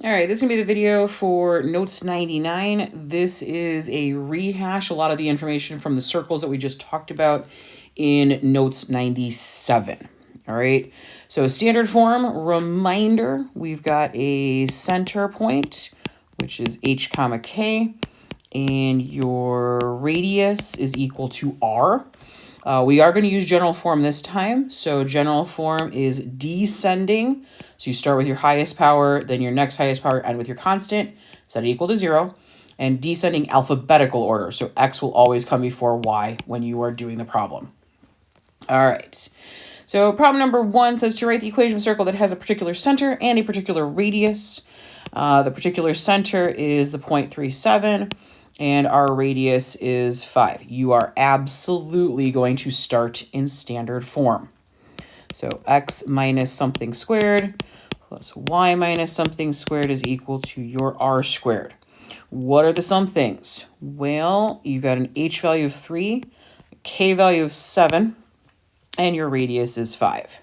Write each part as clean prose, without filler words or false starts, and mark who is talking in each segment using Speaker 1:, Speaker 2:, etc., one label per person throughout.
Speaker 1: All right, this is going to be the video for Notes 99. This is a rehash, a lot of the information from the circles that we just talked about in Notes 97. All right, so standard form, reminder, we've got a center point, which is h comma k, and your radius is equal to r. We are going to use general form this time. So general form is descending. So you start with your highest power, then your next highest power, end with your constant, set it equal to 0, and descending alphabetical order. So x will always come before y when you are doing the problem. All right. So problem number 1 says to write the equation of a circle that has a particular center and a particular radius. The particular center is the 0.37. And our radius is 5. You are absolutely going to start in standard form. So x minus something squared plus y minus something squared is equal to your r squared. What are the somethings? Well, you got an h value of 3, a k value of 7, and your radius is 5.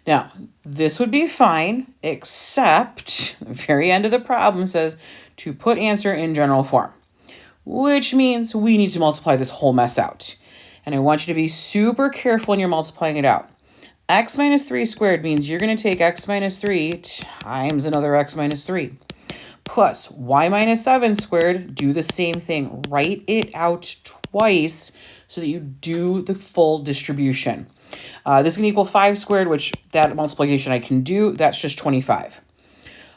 Speaker 1: Now, this would be fine, except the very end of the problem says to put answer in general form, which means we need to multiply this whole mess out. And I want you to be super careful when you're multiplying it out. X minus 3 squared means you're going to take x minus 3 times another x minus 3. Plus y minus 7 squared, do the same thing. Write it out twice so that you do the full distribution. This can equal 5 squared, which that multiplication I can do. That's just 25.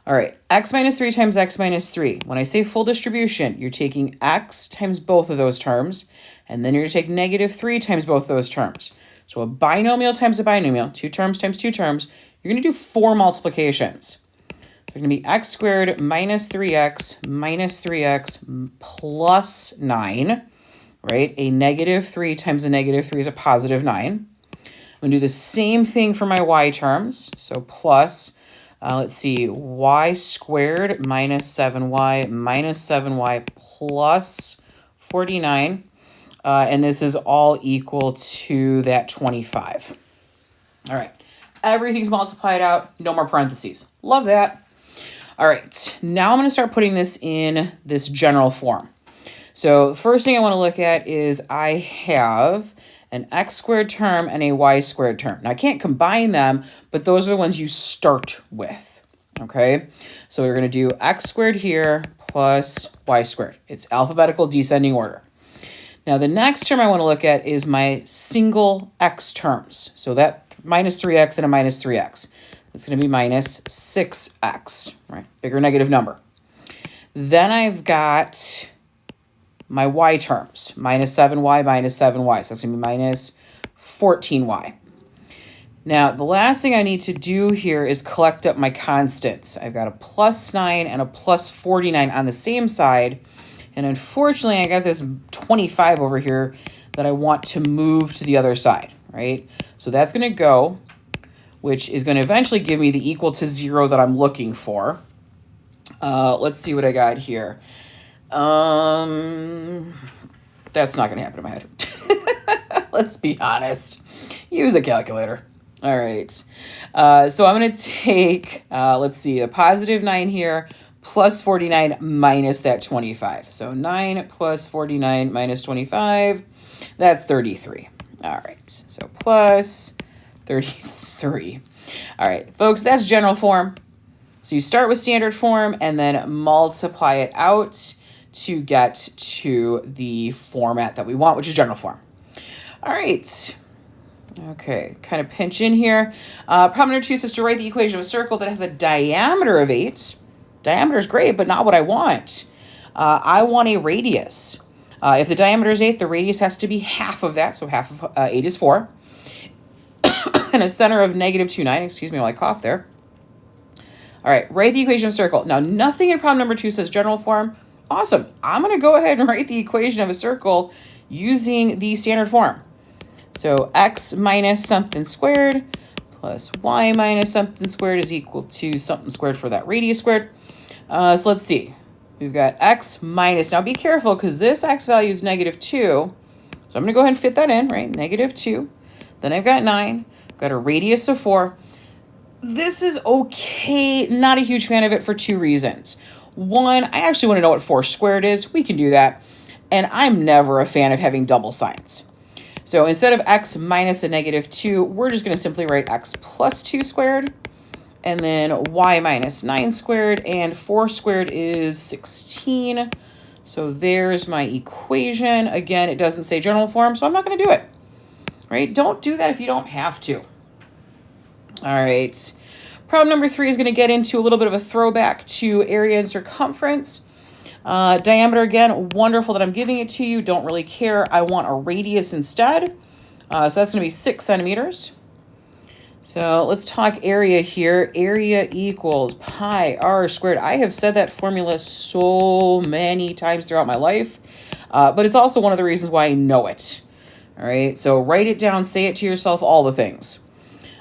Speaker 1: All right, x minus 3 times x minus 3. When I say full distribution, you're taking x times both of those terms, and then you're going to take negative 3 times both those terms. So a binomial times a binomial, 2 terms times 2 terms, you're going to do 4 multiplications. So it's going to be x squared minus 3x plus 9, right? A negative 3 times a negative 3 is a positive 9. I'm going to do the same thing for my y terms, so plus... let's see, y squared minus 7y plus 49. And this is all equal to that 25. All right, everything's multiplied out, no more parentheses. Love that. All right, now I'm going to start putting this in this general form. So the first thing I want to look at is I have an x squared term and a y squared term. Now, I can't combine them, but those are the ones you start with, okay? So we're going to do x squared here plus y squared. It's alphabetical descending order. Now, the next term I want to look at is my single x terms. So that minus 3x and a minus 3x. That's going to be minus 6x, right? Bigger negative number. Then I've got my y terms, minus 7y, so that's going to be minus 14y. Now, the last thing I need to do here is collect up my constants. I've got a plus 9 and a plus 49 on the same side, and unfortunately, I got this 25 over here that I want to move to the other side, right? So that's going to go, which is going to eventually give me the equal to 0 that I'm looking for. Let's see what I got here. That's not going to happen in my head. Let's be honest. Use a calculator. All right. So I'm going to take, let's see, a positive 9 here, plus 49 minus that 25. So 9 plus 49 minus 25, that's 33. All right. So plus 33. All right, folks, that's general form. So you start with standard form and then multiply it out to get to the format that we want, which is general form. All right. Okay, kind of pinch in here. Problem number 2 says to write the equation of a circle that has a diameter of 8. Diameter is great, but not what I want. I want a radius. If the diameter is 8, the radius has to be half of that, so half of 8 is 4. And a center of negative 2, 9. Excuse me while I cough there. All right, write the equation of a circle. Now, nothing in problem number 2 says general form. Awesome. I'm going to go ahead and write the equation of a circle using the standard form. So x minus something squared plus y minus something squared is equal to something squared for that radius squared. So let's see. We've got x minus. Now be careful because this x value is negative 2. So I'm going to go ahead and fit that in, right? Negative 2. Then I've got 9. I've got a radius of 4. This is okay. Not a huge fan of it for two reasons. One, I actually want to know what 4 squared is. We can do that. And I'm never a fan of having double signs. So instead of x minus a negative 2, we're just going to simply write x plus 2 squared. And then y minus 9 squared. And 4 squared is 16. So there's my equation. Again, it doesn't say general form, so I'm not going to do it. Right? Don't do that if you don't have to. All right. Problem number 3 is going to get into a little bit of a throwback to area and circumference. Diameter, again, wonderful that I'm giving it to you. Don't really care. I want a radius instead. So that's going to be 6 centimeters. So let's talk area here. Area equals pi r squared. I have said that formula so many times throughout my life, but it's also one of the reasons why I know it. All right, so write it down, say it to yourself, all the things.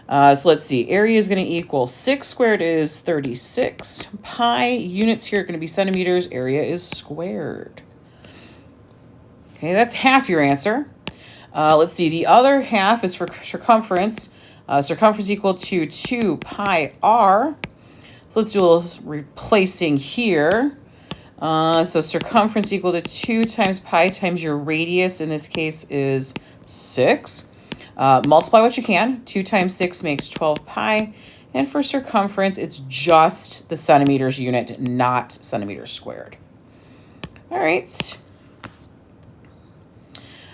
Speaker 1: So let's see. Area is going to equal 6 squared is 36. Pi, units here are going to be centimeters. Area is squared. Okay, that's half your answer. Let's see. The other half is for circumference. Circumference equal to 2 pi r. So let's do a little replacing here. So circumference equal to 2 times pi times your radius, in this case, is 6. Multiply what you can. 2 times 6 makes 12 pi. And for circumference, it's just the centimeters unit, not centimeters squared. All right.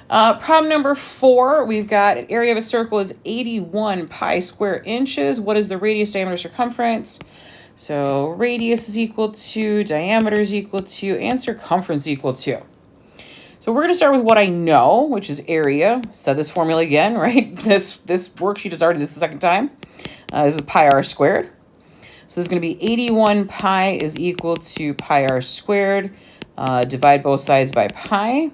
Speaker 1: Problem number 4, we've got an area of a circle is 81 pi square inches. What is the radius, diameter, circumference? So radius is equal to, diameter is equal to, and circumference equal to. So we're going to start with what I know, which is area. Said this formula again, right? This worksheet is already this the second time. This is pi r squared. So this is going to be 81 pi is equal to pi r squared. Divide both sides by pi.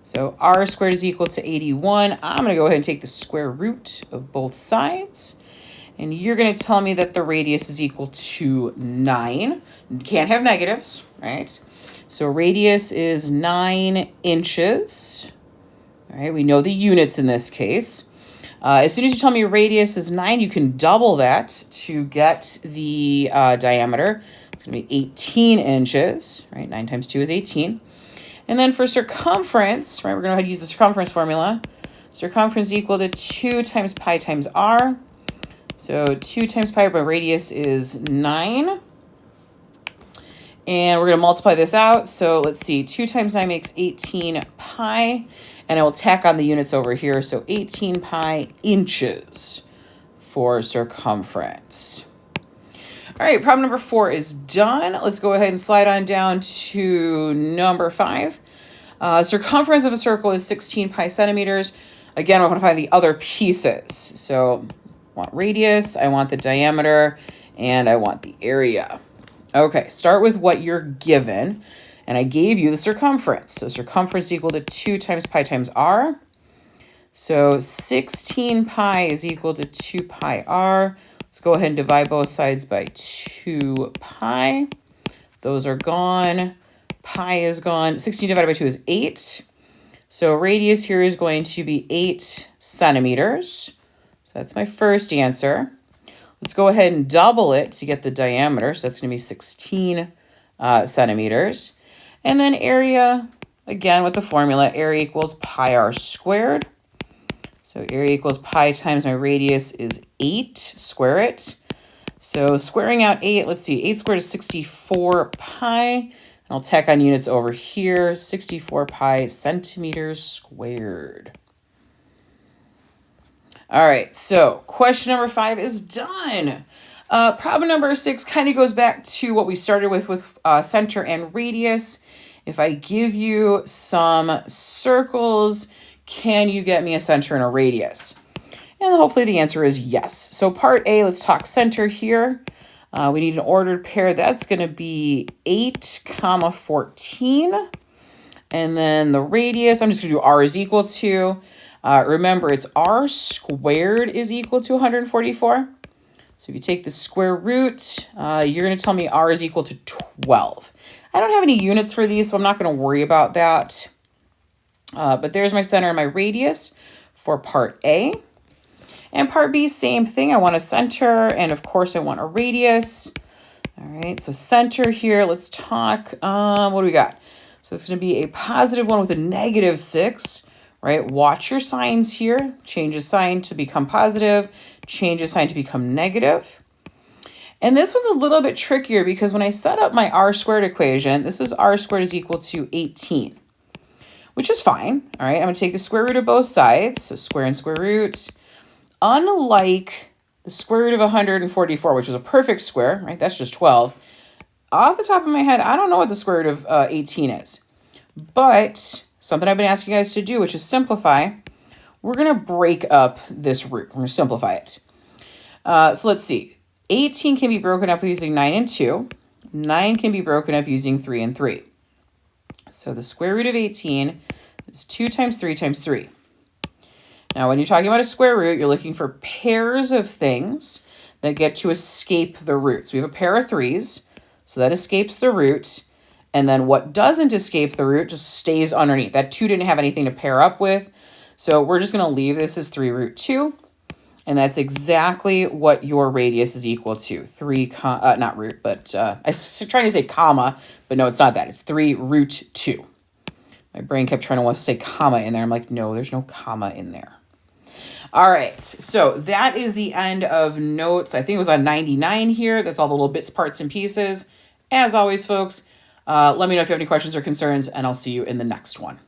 Speaker 1: So r squared is equal to 81. I'm going to go ahead and take the square root of both sides. And you're going to tell me that the radius is equal to 9. You can't have negatives, right? So radius is 9 inches. All right, we know the units in this case. As soon as you tell me radius is 9, you can double that to get the diameter. It's going to be 18 inches, right? 9 times 2 is 18. And then for circumference, right, we're going to go ahead and use the circumference formula. Circumference equal to 2 times pi times r. So 2 times pi by radius is 9. And we're going to multiply this out. So let's see, 2 times 9 makes 18 pi. And I will tack on the units over here. So 18 pi inches for circumference. All right, problem number 4 is done. Let's go ahead and slide on down to number 5. Circumference of a circle is 16 pi centimeters. Again, I want to find the other pieces. So I want radius, I want the diameter, and I want the area. Okay, start with what you're given. And I gave you the circumference. So circumference equal to 2 times pi times r. So 16 pi is equal to 2 pi r. Let's go ahead and divide both sides by 2 pi. Those are gone. Pi is gone. 16 divided by 2 is 8. So radius here is going to be 8 centimeters. So that's my first answer. Let's go ahead and double it to get the diameter. So that's going to be 16 centimeters. And then area, again with the formula, area equals pi r squared. So area equals pi times my radius is 8. Square it. So squaring out 8, let's see, 8 squared is 64 pi. And I'll tack on units over here, 64 pi centimeters squared. All right, so question number 5 is done. Problem number 6 kind of goes back to what we started with center and radius. If I give you some circles, can you get me a center and a radius? And hopefully the answer is yes. So part A, let's talk center here. We need an ordered pair. That's going to be 8, 14. And then the radius, I'm just going to do r is equal to. Remember, it's r squared is equal to 144. So if you take the square root, you're going to tell me r is equal to 12. I don't have any units for these, so I'm not going to worry about that. But there's my center and my radius for part A. And part B, same thing. I want a center, and of course I want a radius. All right, so center here, let's talk, what do we got? So it's going to be a positive 1 with a negative 6, right? Watch your signs here. Change a sign to become positive, change a sign to become negative. And this one's a little bit trickier because when I set up my r squared equation, this is r squared is equal to 18, which is fine. All right, I'm going to take the square root of both sides, so square and square root. Unlike the square root of 144, which is a perfect square, right? That's just 12. Off the top of my head, I don't know what the square root of 18 is. But something I've been asking you guys to do, which is simplify. We're going to break up this root. We're going to simplify it. So let's see. 18 can be broken up using 9 and 2. 9 can be broken up using 3 and 3. So the square root of 18 is 2 times 3 times 3. Now, when you're talking about a square root, you're looking for pairs of things that get to escape the root. So we have a pair of 3s, so that escapes the root. And then what doesn't escape the root just stays underneath. That 2 didn't have anything to pair up with. So we're just going to leave this as 3 root 2. And that's exactly what your radius is equal to. 3, not root, but I was trying to say comma, but no, it's not that. It's 3 root 2. My brain kept trying to want to say comma in there. I'm like, no, there's no comma in there. All right, so that is the end of notes. I think it was on 99 here. That's all the little bits, parts, and pieces. As always, folks, let me know if you have any questions or concerns, and I'll see you in the next one.